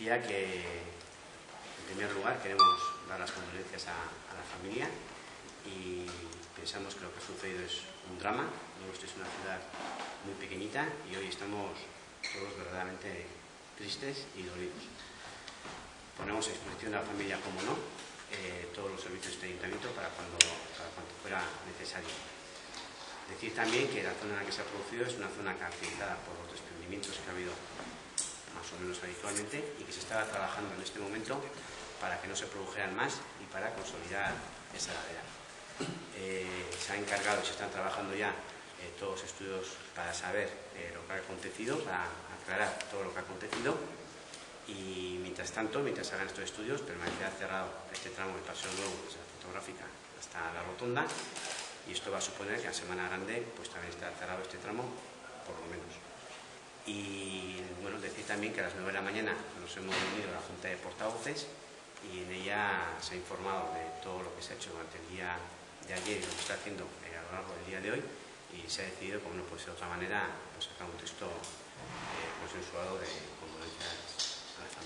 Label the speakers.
Speaker 1: decía que, en primer lugar, queremos dar las condolencias a la familia y pensamos que lo que ha sucedido es un drama. Donosti es una ciudad muy pequeñita y hoy estamos todos verdaderamente tristes y dolidos. Ponemos a disposición de la familia, como no, todos los servicios de este ayuntamiento para cuando fuera necesario. Decir también que la zona en la que se ha producido es una zona caracterizada por los desprendimientos que ha habido más o menos habitualmente y que se estaba trabajando en este momento para que no se produjeran más y para consolidar esa ladera. Se ha encargado y se están trabajando ya todos los estudios para saber lo que ha acontecido, para aclarar todo lo que ha acontecido, y mientras tanto, mientras hagan estos estudios, permanecerá cerrado este tramo del Paseo Nuevo, desde la fotográfica hasta la rotonda, y esto va a suponer que a Semana Grande pues también estará cerrado este tramo, por lo menos. Y bueno, decir también que a las 9 de la mañana nos hemos reunido a la Junta de Portavoces y en ella se ha informado de todo lo que se ha hecho durante el día de ayer y lo que está haciendo a lo largo del día de hoy, y se ha decidido, como no puede ser de otra manera, pues sacar un texto consensuado de condolencias a la familia.